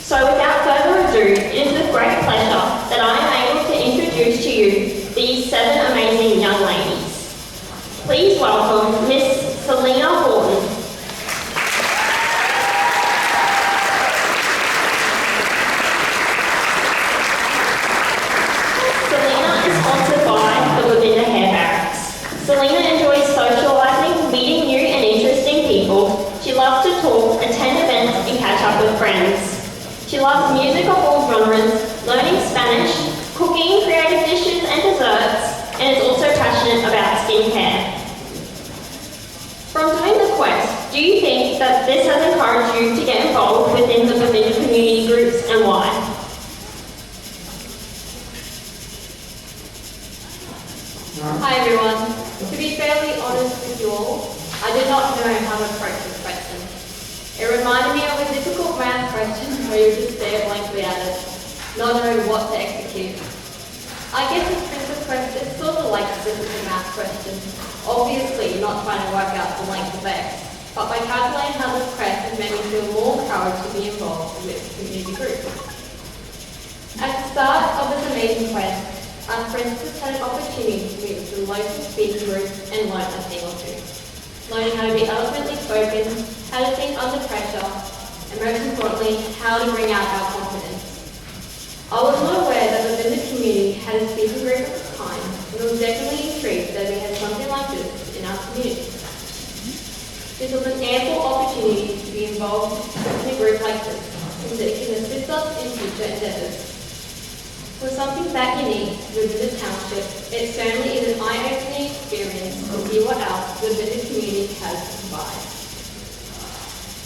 So without further ado, it is with great pleasure that I am able to introduce to you these 7 amazing young ladies. Please welcome Miss Selena Holden. Selena is sponsored by the Babinda Hair Barracks. Selena enjoys socialising, meeting new and interesting people. She loves to talk, attend events and catch up with friends. She loves music of all genres, learning Spanish, cooking creative dishes and desserts, and is also passionate about skincare. From doing the quest, do you think that this has encouraged you to get involved within the Babinda community groups and why? Hi everyone. To be fairly honest with you all, I did not know how to approach this question. It reminded me of a difficult math question where you just stare blankly at it, not knowing what to execute. I guess this Princess Quest is sort of like a simple math question. Obviously, you're not trying to work out the length of X, but by calculating how this quest has made me feel more encouraged to be involved with the community group. At the start of this amazing quest, our princess had an opportunity to meet with the local speaking group and learn a thing or two. Learning how to be eloquently spoken, how to think under pressure, and most importantly, how to bring out our confidence. I was not aware that the Babinda community had a speaking group at the time, and was definitely intrigued that we had something like this in our community. This was an ample opportunity to be involved in a group like this, since it can assist us in future endeavours. For something that unique within the township, it certainly is an eye-opening experience to see what else the Babinda community has to provide.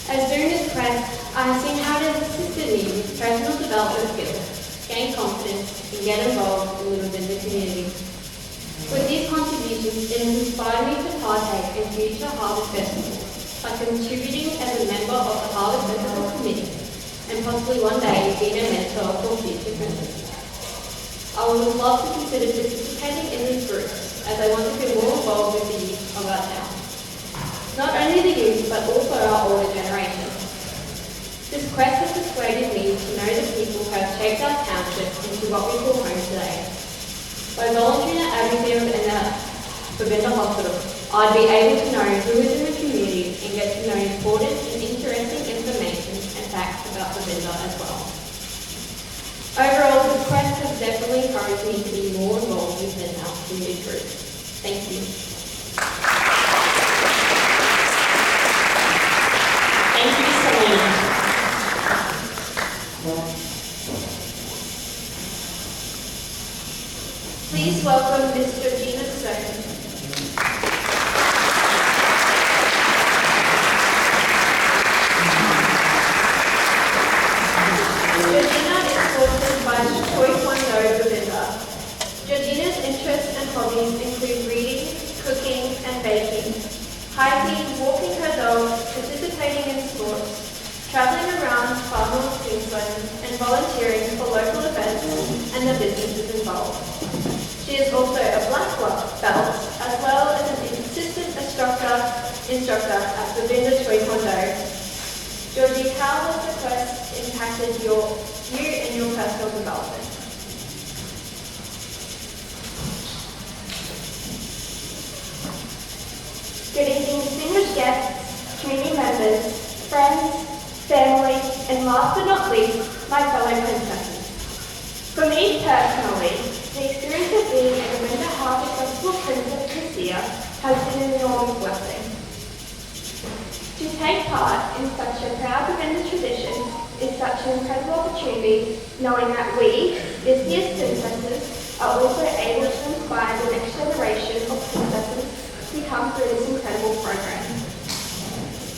As during this quest, I have seen how it has assisted me with personal development skills, gain confidence, and get involved in the Babinda community. With these contributions, it has inspired me to partake in future Harvest Festivals by contributing as a member of the Harvest Festival Committee, and possibly one day being a mentor for future princesses. I would love to consider participating in these groups, as I want to feel more involved with the youth of our town. Not only the youth, but also our older generation. This quest has persuaded me to know the people who have shaped our township into what we call home today. By volunteering at Abbeyfield and the Babinda Hospital, I'd be able to know who is in the community and get to know important and interesting information and facts about Babinda as well. Overall, this quest has definitely encouraged me to be more involved within our community group. Thank you. Thank you, Selena. Please welcome Miss Regine Stein. Georgina's interests and hobbies include reading, cooking and baking, hiking, walking her dog, participating in sports, travelling around far north Queensland and volunteering for local events and the businesses involved. She is also a black belt as well as an assistant instructor at Babinda Taekwondo. Georgie, how has the quest impacted you and your personal development? Good evening, distinguished guests, community members, friends, family, and last but not least, my fellow princesses. For me personally, the experience of being a Babinda Harvest Festival princess this year has been an enormous blessing. To take part in such a proud Babinda tradition is such an incredible opportunity, knowing that we, this year's princesses, are also able to inspire the next generation of princesses to come through this incredible program.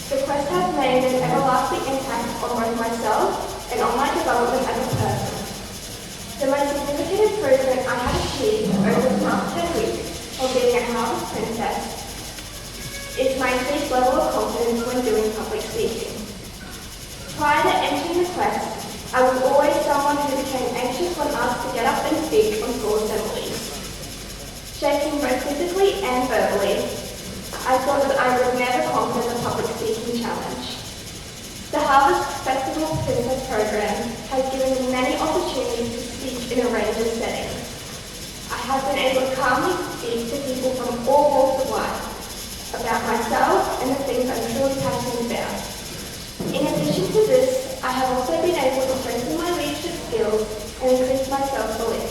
The quest has made an everlasting impact on both myself and on my development as a person. The most significant improvement I have achieved over the past 10 weeks of being a Harvest Princess is my increased level of confidence when doing public speaking. Prior to entering the quest, I was always someone who became anxious when asked to get up and speak on school assemblies. Shaking both physically and verbally, I thought that I would never conquer the public speaking challenge. The Harvest Festival Princess program people from all walks of life about myself and the things I'm truly passionate about. In addition to this, I have also been able to strengthen my leadership skills and increase my self-belief.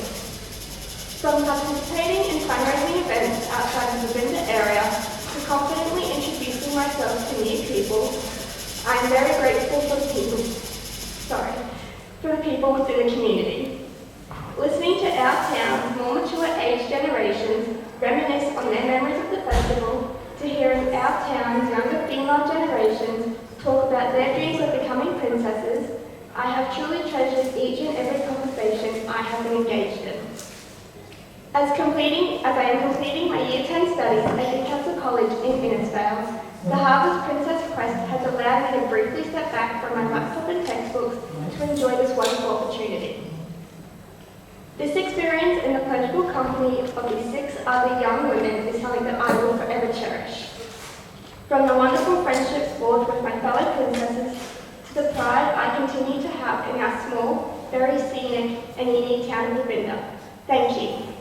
From participating in fundraising events outside the Babinda area to confidently introducing myself to new people, I am very grateful for the people within the community. Listening to our town's more mature age generations reminisce on their memories of the festival, to hearing our town's younger female generations talk about their dreams of becoming princesses, I have truly treasured each and every conversation I have been engaged in. As I am completing my Year 10 studies at Newcastle College in Innisfail, the Havrvest Princess quest has allowed me to briefly step back from my laptop and textbooks to enjoy this wonderful opportunity. This experience in the pleasurable company of these 6 other young women is something that I will forever cherish. From the wonderful friendships forged with my fellow princesses to the pride I continue to have in our small, very scenic and unique town of Babinda. Thank you.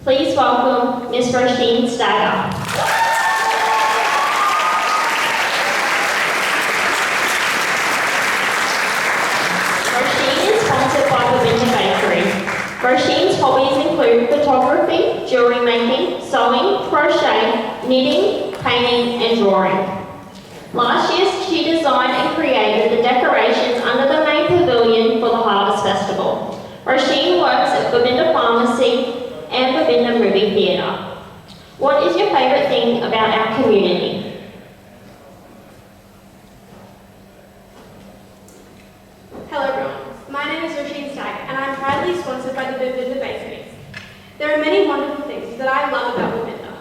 Please welcome Miss Regine Stein. Regine is sponsored by Babinda Bakery. Regine's hobbies include photography, jewellery making, sewing, crochet, knitting, painting and drawing. Last year she designed and created the decorations under the main pavilion for the Harvest Festival. Regine works at Babinda Pharmacy and Babinda Movie Theatre. What is your favourite thing about our community? Hello everyone, my name is Regine Stein and I'm proudly sponsored by the Babinda Bakery. There are many wonderful things that I love about Babinda,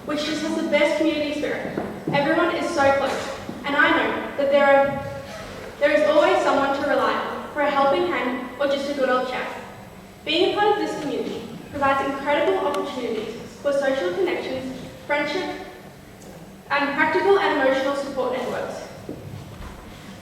which just has the best community spirit. Everyone is so close, and I know that there is always someone to rely on for a helping hand or just a good old chat. Being a part of this community provides incredible opportunities for social connections, friendship, and practical and emotional support networks.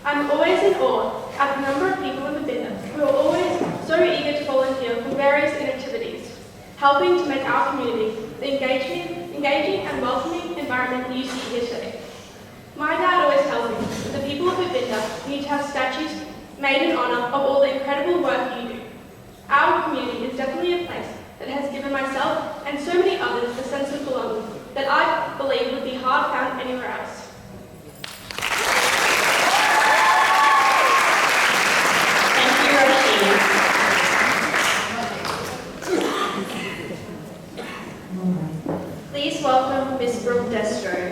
I'm always in awe at the number of people in Babinda who are always so eager to volunteer for various activities, helping to make our community the engaging and welcoming environment you see here today. My dad always tells me that the people of Babinda need to have statues made in honour of all the incredible work you do. Our community is definitely a place that has given myself and so many others a sense of belonging that I believe would be hard found anywhere else. Please welcome Miss Brodestro.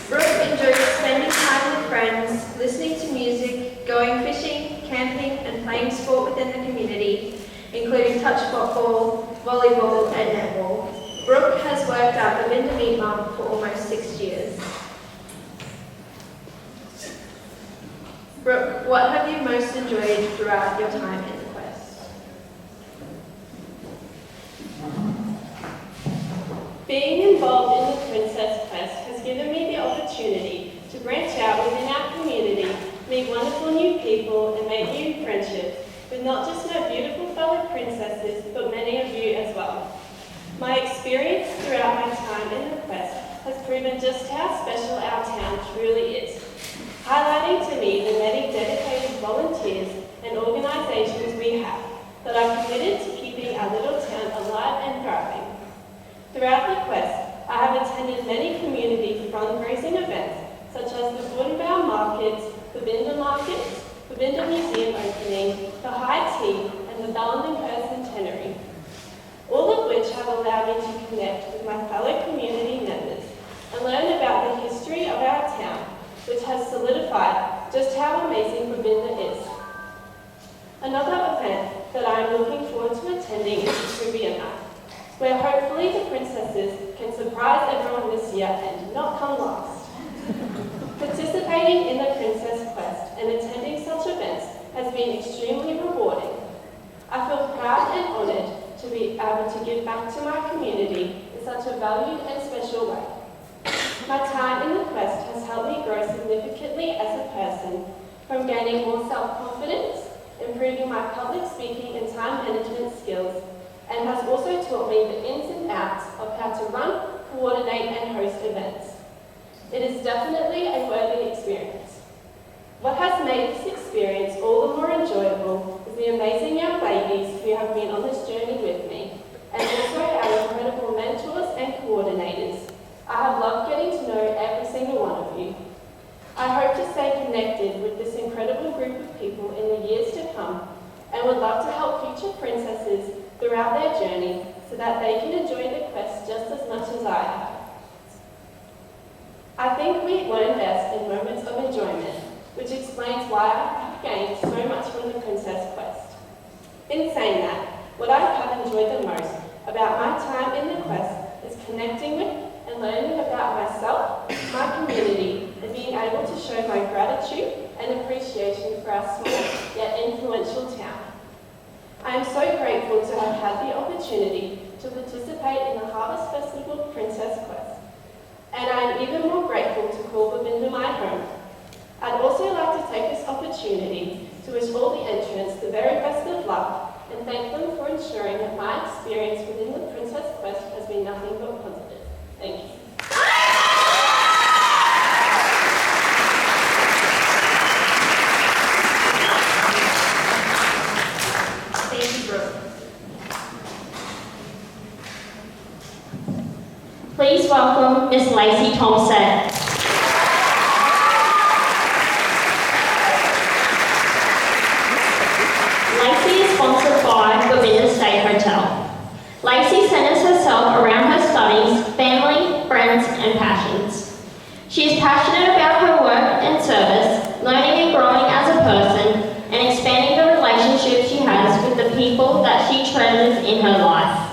Brooke enjoys spending time with friends, listening to music, going fishing, camping and playing sport within the community, including touch football, volleyball and netball. Brooke has worked at the Babinda Meat Market for almost 6 years. Brooke, what have you most enjoyed throughout your time in the quest? Being involved in the Princess Quest has given me the opportunity to branch out within our community, meet wonderful new people and make new friendships with not just my beautiful fellow princesses, but many of you as well. My experience throughout my time in the quest has proven just how special our town truly is, highlighting to me the many dedicated volunteers and organisations we have that are committed to keeping our little town alive and thriving. Throughout the quest, I have attended many community fundraising events such as the Holden Markets, Babinda Markets, Babinda Museum opening, the High Tea and the Babinda Centenary, all of which have allowed me to connect with my fellow community members and learn about the history of our town, which has solidified just how amazing Babinda is. Another event that I am looking forward to attending is the Trivia Night, where hopefully the princesses can surprise everyone this year and not come last. Participating in the Princess Quest and attending such been extremely rewarding. I feel proud and honoured to be able to give back to my community in such a valued and special way. My time in the quest has helped me grow significantly as a person, from gaining more self-confidence, improving my public speaking and time management skills, and has also taught me the ins and outs of how to run, coordinate and host events. It is definitely a worthy experience. What has made this experience all the more enjoyable is the amazing young ladies who have been on this journey with me, and also our incredible mentors and coordinators. I have loved getting to know every single one of you. I hope to stay connected with this incredible group of people in the years to come, and would love to help future princesses throughout their journey so that they can enjoy the quest just as much as I have. I think we learn best in moments of enjoyment, which explains why I have gained so much from the Princess Quest. In saying that, what I have enjoyed the most about my time in the quest is connecting with and learning about myself, my community, and being able to show my gratitude and appreciation for our small yet influential town. I am so grateful to have had the opportunity to participate in the Havrvest Festival Princess Quest, and I am even more grateful to call Babinda my home. I'd also like to take this opportunity to wish all the entrants the very best of luck and thank them for ensuring that my experience within the Princess Quest has been nothing but positive. Thank you. Thank you, Brooke. Please welcome Miss Lacey Thompson. Lacey is sponsored by Babinda State Hotel. Lacey centers herself around her studies, family, friends, and passions. She is passionate about her work and service, learning and growing as a person, and expanding the relationships she has with the people that she treasures in her life.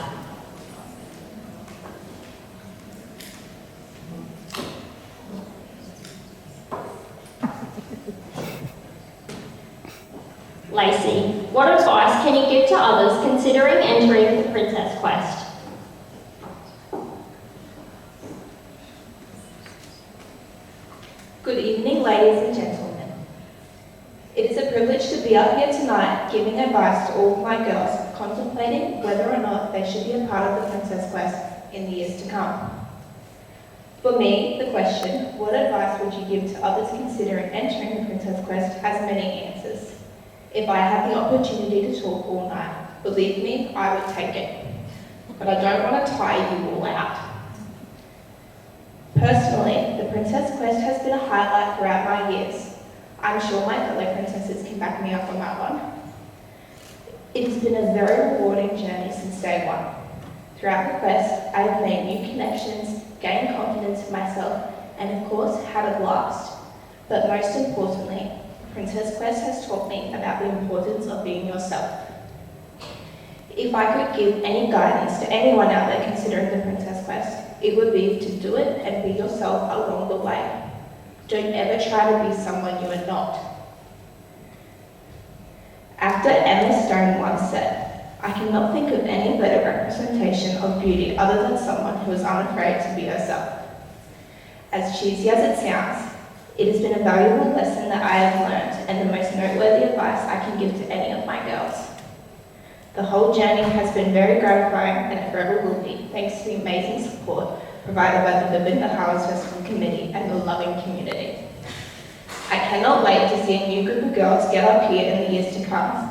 Lacey, what advice can you give to others considering entering the Princess Quest? Good evening, ladies and gentlemen. It is a privilege to be up here tonight giving advice to all of my girls contemplating whether or not they should be a part of the Princess Quest in the years to come. For me, the question, what advice would you give to others considering entering the Princess Quest, has many answers. If I had the opportunity to talk all night, believe me, I would take it. But I don't want to tire you all out. Personally, the Princess Quest has been a highlight throughout my years. I'm sure my fellow princesses can back me up on that one. It has been a very rewarding journey since day one. Throughout the quest, I have made new connections, gained confidence in myself, and of course, had a blast. But most importantly, Princess Quest has taught me about the importance of being yourself. If I could give any guidance to anyone out there considering the Princess Quest, it would be to do it and be yourself along the way. Don't ever try to be someone you are not. Actor Emma Stone once said, "I cannot think of any better representation of beauty other than someone who is unafraid to be herself." As cheesy as it sounds, it has been a valuable lesson that I have learned and the most noteworthy advice I can give to any of my girls. The whole journey has been very gratifying and it forever will be, thanks to the amazing support provided by the Babinda Havrvest Festival Committee and the loving community. I cannot wait to see a new group of girls get up here in the years to come.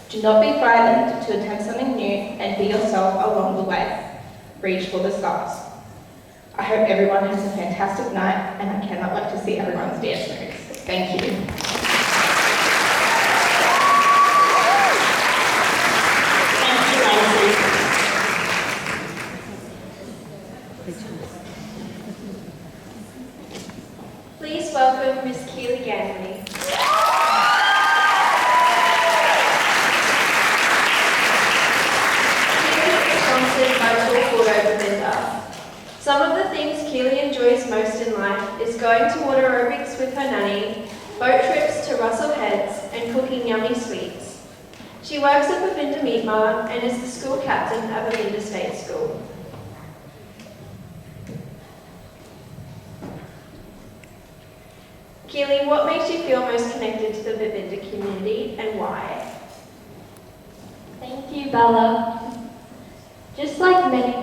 Do not be frightened to attempt something new and be yourself along the way. Reach for the stars. I hope everyone has a fantastic night and I cannot wait to see everyone's dance moves. Thank you. Please welcome Miss Keely Ganley. Keely is sponsored by Babinda. Some of the things Keely enjoys most in life is going to water aerobics with her nanny, boat trips to Russell Heads, and cooking yummy sweets. She works at Babinda Meat Mart and is the school captain at Babinda State School. Keely, what makes you feel most connected to the Babinda community and why? Thank you, Bella. Just like many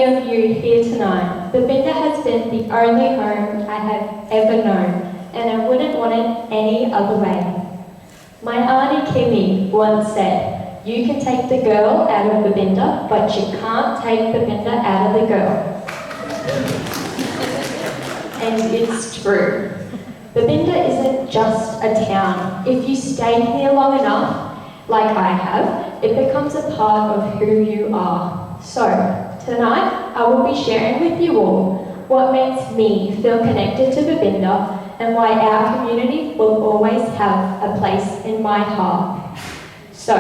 of you here tonight, Babinda has been the only home I have ever known, and I wouldn't want it any other way. My auntie Kimmy once said, "You can take the girl out of Babinda, but you can't take Babinda out of the girl." And it's true. Babinda isn't just a town. If you stay here long enough, like I have, it becomes a part of who you are. So, tonight I will be sharing with you all what makes me feel connected to Babinda and why our community will always have a place in my heart. So,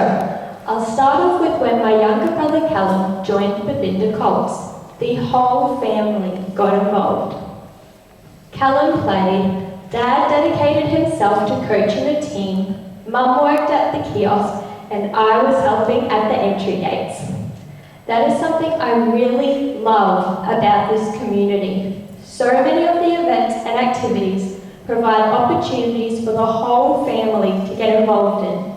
I'll start off with when my younger brother Callum joined Babinda Colts. The whole family got involved. Callum played, Dad dedicated himself to coaching the team, Mum worked at the kiosk, and I was helping at the entry gates. That is something I really love about this community. So many of the events and activities provide opportunities for the whole family to get involved in.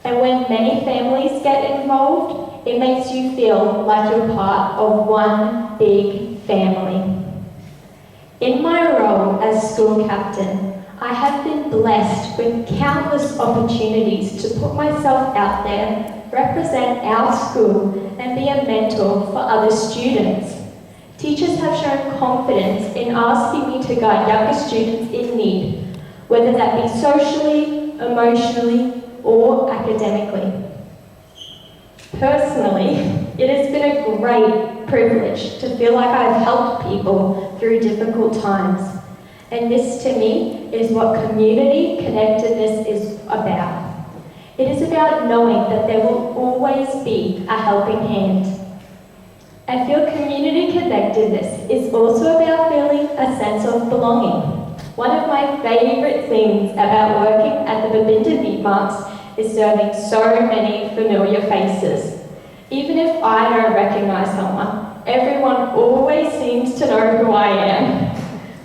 And when many families get involved, it makes you feel like you're part of one big family. In my role as school captain, I have been blessed with countless opportunities to put myself out there, represent our school, and be a mentor for other students. Teachers have shown confidence in asking me to guide younger students in need, whether that be socially, emotionally, or academically. Personally, it has been a great privilege to feel like I've helped people through difficult times. And this to me is what community connectedness is about. It is about knowing that there will always be a helping hand. I feel community connectedness is also about feeling a sense of belonging. One of my favourite things about working at the Babinda Meat Marts is serving so many familiar faces. Even if I don't recognise someone, everyone always seems to know who I am.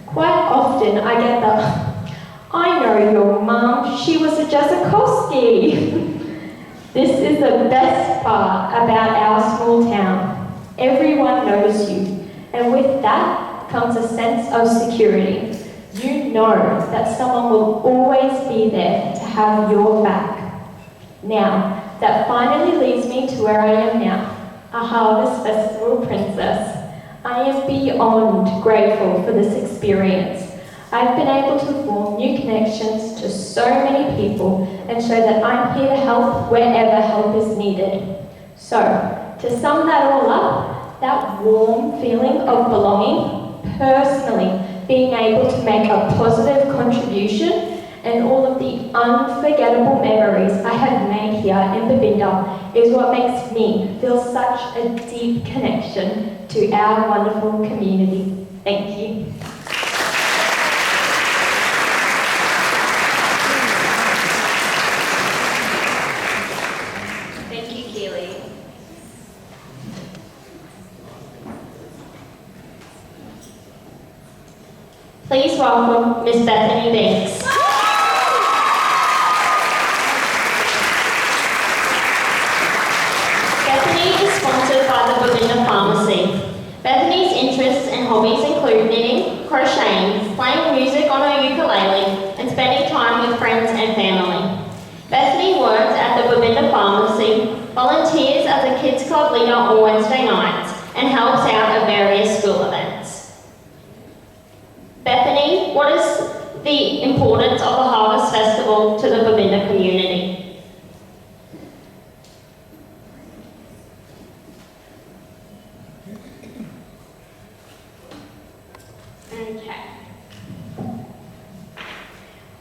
Quite often I get the, "I know your mum, she was a Jazakowski." This is the best part about our small town. Everyone knows you, and with that comes a sense of security. You know that someone will always be there to have your back. Now, that finally leads me to where I am now, a Havrvest Festival princess. I am beyond grateful for this experience. I've been able to form new connections to so many people and show that I'm here to help wherever help is needed. So, to sum that all up, that warm feeling of belonging, personally being able to make a positive contribution, and all of the unforgettable memories I have made here in Babinda is what makes me feel such a deep connection to our wonderful community. Thank you. Thank you, Keely. Please welcome Miss Bethany Banks. Bethany is sponsored by the Babinda Pharmacy. Bethany's interests and hobbies include knitting, crocheting, playing music on her ukulele, and spending time with friends and family. Bethany works at the Babinda Pharmacy, volunteers as a Kids Club leader on Wednesday nights, and helps out at various school events. Bethany, what is the importance of the Havrvest Festival to the Babinda community? Okay.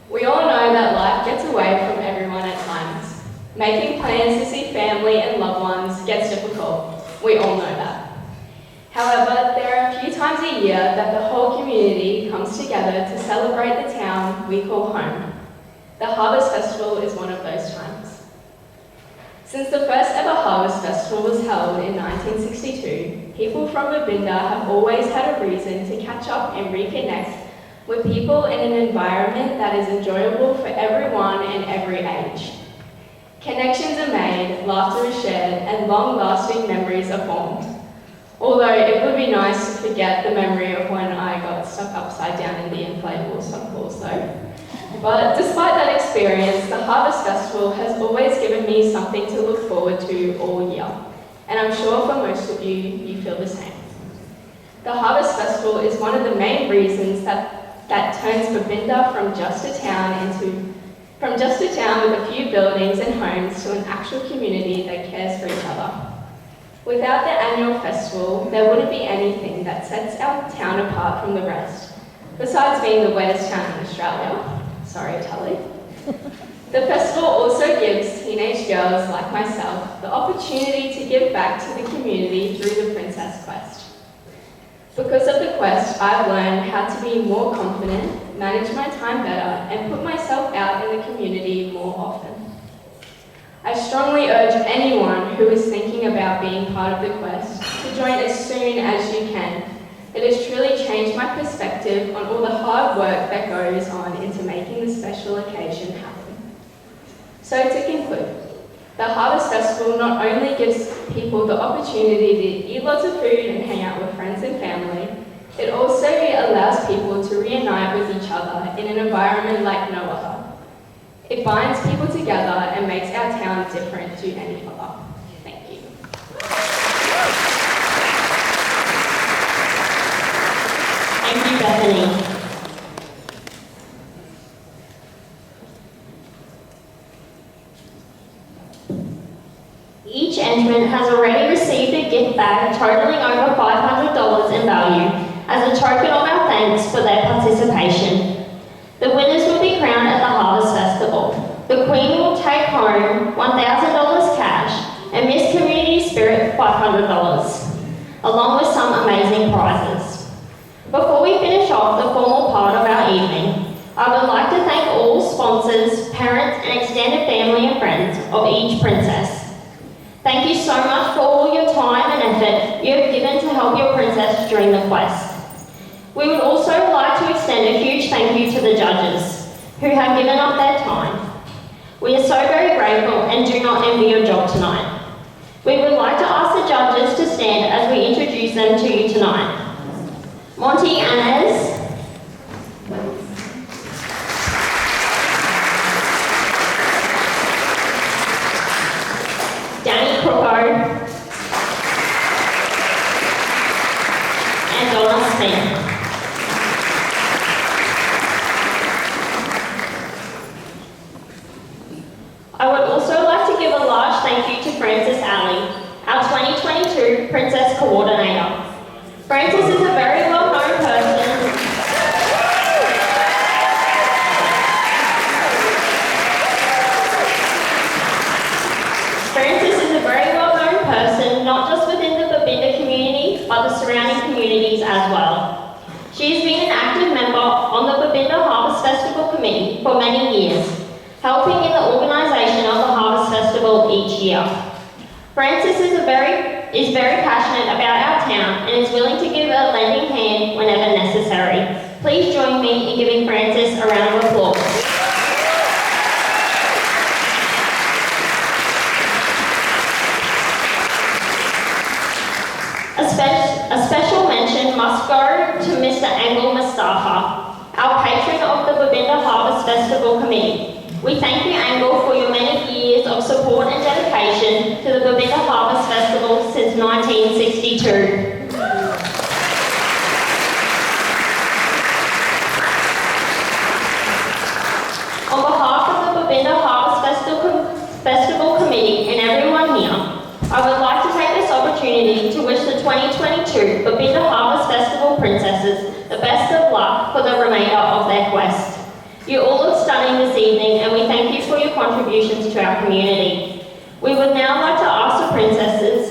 We all know that life gets away from everyone at times. Making plans to see family and loved ones gets difficult. We all know that. However, there are a few times times a year that the whole community comes together to celebrate the town we call home. The Havrvest Festival is one of those times. Since the first ever Havrvest Festival was held in 1962, people from Babinda have always had a reason to catch up and reconnect with people in an environment that is enjoyable for everyone and every age. Connections are made, laughter is shared, and long-lasting memories are formed. Although it would be nice to forget the memory of when I got stuck upside down in the inflatable subpools though. But despite that experience, the Havrvest Festival has always given me something to look forward to all year. And I'm sure for most of you, you feel the same. The Havrvest Festival is one of the main reasons that turns Babinda from just a town with a few buildings and homes to an actual community that cares for each other. Without the annual festival, there wouldn't be anything that sets our town apart from the rest, besides being the wettest town in Australia. Sorry, Tully. The festival also gives teenage girls like myself the opportunity to give back to the community through the Princess Quest. Because of the quest, I've learned how to be more confident, manage my time better, and put myself out in the community more often. I strongly urge anyone who is thinking about being part of the quest to join as soon as you can. It has truly changed my perspective on all the hard work that goes on into making this special occasion happen. So to conclude, the Havrvest Festival not only gives people the opportunity to eat lots of food and hang out with friends and family, it also allows people to reunite with each other in an environment like no other. It binds people together and makes our town different to any other. Thank you. Thank you, Bethany. Each entrant has already received a gift bag totaling over $500 in value as a token of our thanks for their participation. The winners will be crowned at the Havrvest Festival. The Queen will take home $1,000 cash and Miss Community Spirit $500, along with some amazing prizes. Before we finish off the formal part of our evening, I would like to thank all sponsors, parents and extended family and friends of each princess. Thank you so much for all your time and effort you have given to help your princess during the quest. We would also like to extend a huge thank you to the judges who have given up their time. We are so very grateful and do not envy your job tonight. We would like to ask the judges to stand as we introduce them to you tonight. Monty Anez, Danny Crocco, and Donna Smith. I would also like to give a large thank you to Frances Alley, our 2022 Princess Coordinator. Frances is a very well-known person. Frances is a very well-known person, not just within the Babinda community, but the surrounding communities as well. She has been an active member on the Babinda Havrvest Festival Committee for many years, helping in the organisation of the Havrvest Festival each year. Frances is very passionate about our town and is willing to give a lending hand whenever necessary. Please join me in giving Frances a round of applause. A special mention must go to Mr. Angle Mustafa, our patron of the Babinda Havrvest Festival Committee. We thank you, Angle, for your many years of support and dedication to the Babinda Havrvest Festival since 1962. On behalf of the Babinda Havrvest Festival Committee and everyone here, I would like to take this opportunity to wish the 2022 Babinda Havrvest Festival Princesses the best of luck for the remainder of their quest. You all look stunning this evening and we thank you for your contributions to our community. We would now like to ask the princesses